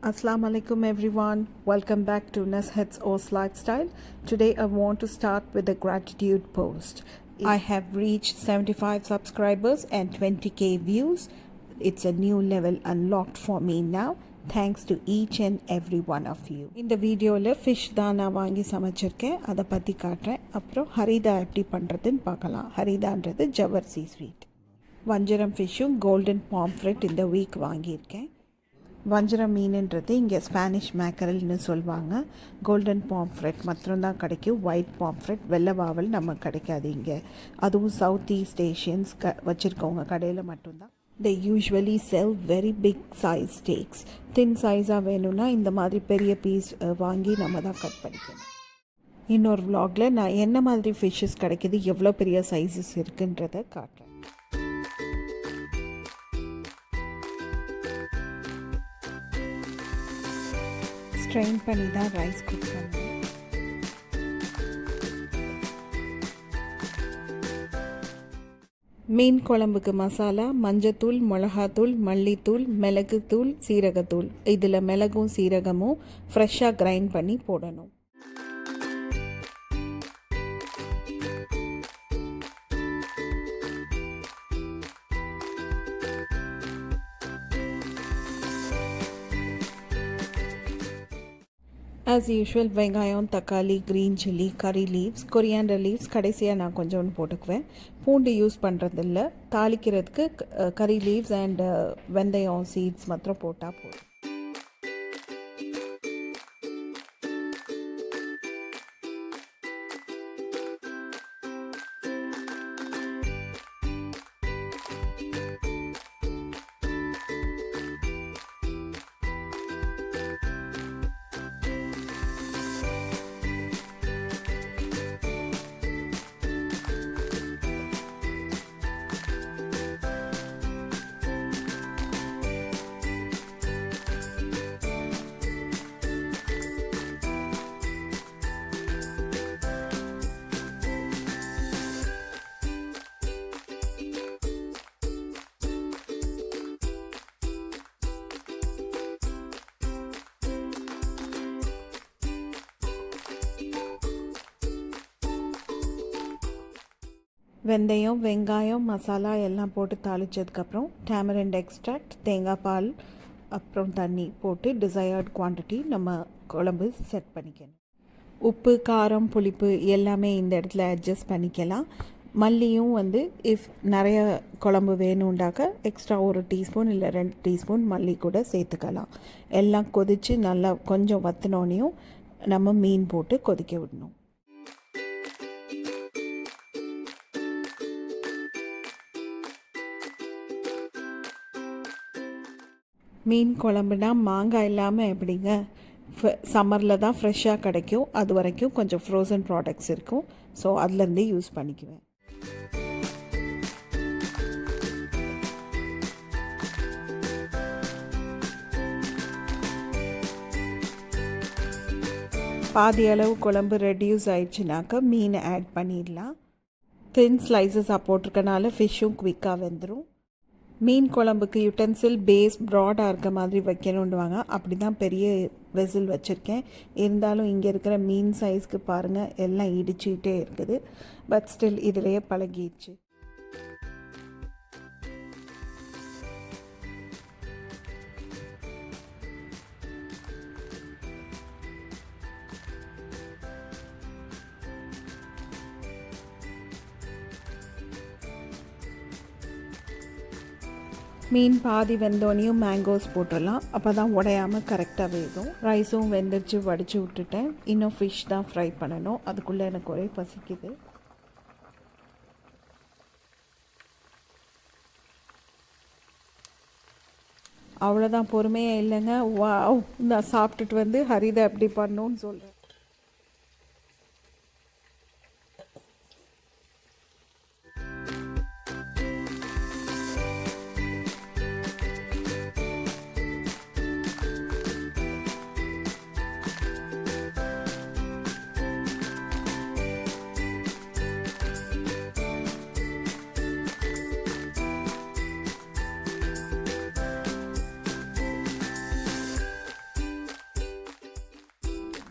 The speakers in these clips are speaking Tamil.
Assalamu alaikum everyone. Welcome back to Neshet's O's Lifestyle. Today I want to start with a gratitude post. I have reached 75 subscribers and 20k views. It's a new level unlocked for me now. Thanks to each and every one of you. இந்த வீடியோவில் ஃபிஷ் தான் நான் வாங்கி சமைச்சிருக்கேன், அதை பற்றி காட்டுறேன். அப்புறம் ஹரிதா எப்படி பண்ணுறதுன்னு பார்க்கலாம். ஹரிதான்றது ஜவர்சி ஸ்வீட். வஞ்சரம் ஃபிஷ்ஷும் கோல்டன் பாம்ஃப்ரெட் இந்த வீக் வாங்கியிருக்கேன். வஞ்சரம் மீனுன்றது இங்கே ஸ்பானிஷ் மேக்கரல்னு சொல்லுவாங்க. கோல்டன் பாம்ஃப்ரெட் மாத்திரம்தான் கிடைக்கும். ஒயிட் பாம்ஃப்ரெட் வெள்ளை வாவல் நமக்கு கிடைக்காது இங்கே. அதுவும் சவுத் ஈஸ்ட் ஏஷியன்ஸ் வச்சுருக்கவங்க கடையில் மட்டும்தான். they usually sell very big size steaks. thin சைஸாக வேணும்னா இந்த மாதிரி பெரிய பீஸ் வாங்கி நம்ம தான் கட் பண்ணிக்கணும். இன்னொரு vlogல நான் என்ன மாதிரி ஃபிஷ்ஷஸ் கிடைக்கிது, எவ்வளோ பெரிய சைஸஸ் இருக்குன்றதை காட்டுறேன். ஸ்ட்ரெயின் பண்ணி தான் ரைஸ் குக் பண்ணுவேன். மீன் குழம்புக்கு மசாலா மஞ்சத்தூள், மிளகாத்தூள், மல்லித்தூள், மிளகுத்தூள், சீரகத்தூள். இதில் மிளகும் சீரகமும் ஃப்ரெஷ்ஷாக கிரைண்ட் பண்ணி போடணும். ஆஸ் யூஷுவல் வெங்காயம், தக்காளி, க்ரீன் சில்லி, கறி லீவ்ஸ், கொரியாண்டர் லீவ்ஸ் கடைசியாக நான் கொஞ்சோண்டு போட்டுக்குவேன். பூண்டு யூஸ் பண்ணுறதில்ல. தாளிக்கிறதுக்கு கறி லீவ்ஸ் அண்ட் வெந்தயம் சீட்ஸ் மாத்திரம் போட்டால் போதும். வெந்தயம், வெங்காயம், மசாலா எல்லாம் போட்டு தாளித்ததுக்கப்புறம் டேமரண்ட் எக்ஸ்ட்ராக்ட், தேங்காய் பால், அப்புறம் தண்ணி போட்டு டிசையர்ட் குவான்டிட்டி நம்ம குழம்பு செட் பண்ணிக்கணும். உப்பு, காரம், புளிப்பு எல்லாமே இந்த இடத்துல அட்ஜஸ்ட் பண்ணிக்கலாம். மல்லியும் இஃப் நிறைய குழம்பு வேணுண்டாக்க எக்ஸ்ட்ரா 1 டீஸ்பூன் இல்லை 2 டீஸ்பூன் மல்லி கூட சேர்த்துக்கலாம். எல்லாம் கொதித்து நல்லா கொஞ்சம் வற்றினோனையும் நம்ம மீன் போட்டு கொதிக்க விடணும். மீன் குழம்புனா மாங்காய் இல்லாமல் எப்படிங்க? சம்மரில் தான் ஃப்ரெஷ்ஷாக கிடைக்கும். அது வரைக்கும் கொஞ்சம் ஃப்ரோசன் ப்ராடக்ட்ஸ் இருக்கும். ஸோ அதுலேருந்தே யூஸ் பண்ணிக்குவேன். பாதி அளவு குழம்பு ரெடியூஸ் ஆயிடுச்சுனாக்கா மீனை ஆட் பண்ணிடலாம். தின் ஸ்லைசஸாக போட்டிருக்கனால ஃபிஷ்ஷும் குவிக்காக வெந்துடும். மீன் குழம்புக்கு யுட்டென்சில் பேஸ் ப்ராடாக இருக்க மாதிரி வைக்கணுன்னுவாங்க. அப்படி தான் பெரிய வெசில் வச்சுருக்கேன். இருந்தாலும் இங்கே இருக்கிற மீன் சைஸ்க்கு பாருங்கள், எல்லாம் இடிச்சுக்கிட்டே இருக்குது. பட் ஸ்டில் இதிலேயே பழகிடுச்சு. மீன் பாதி வெந்தோனையும் மேங்கோஸ் போட்டுடலாம். அப்போ தான் உடையாமல் கரெக்டாக வேகும். ரைஸும் வெந்துருச்சு, வடித்து விட்டுட்டேன். இன்னும் ஃபிஷ் தான் ஃப்ரை பண்ணணும். அதுக்குள்ளே எனக்கு ஒரே பசிக்குது. அவ்வளோதான், பொறுமையாக இல்லைங்க. நான் சாப்பிட்டுட்டு ஹரிதா எப்படி பண்ணணும்னு சொல்கிறேன்.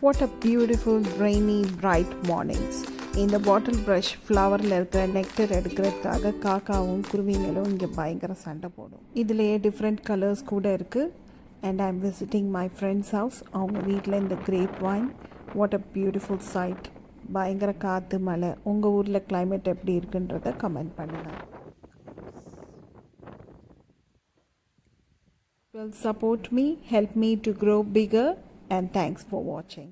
What a beautiful rainy bright mornings. இந்த பாட்டில் ப்ரஷ் ஃப்ளவரில் இருக்கிற நெக்டர் எடுக்கிறதுக்காக காக்காவும் குருவிங்களும் இங்கே பயங்கர சண்டை போடும். இதுலேயே டிஃப்ரெண்ட் கலர்ஸ் கூட இருக்குது. And I am visiting my friends house. அவங்க வீட்டில் இந்த grape wine. What a beautiful sight. பயங்கர காற்று மழை. உங்கள் ஊரில் கிளைமேட் எப்படி இருக்குன்றதை கமெண்ட் பண்ணுங்கள். Well, support me, help me to grow bigger, and thanks for watching.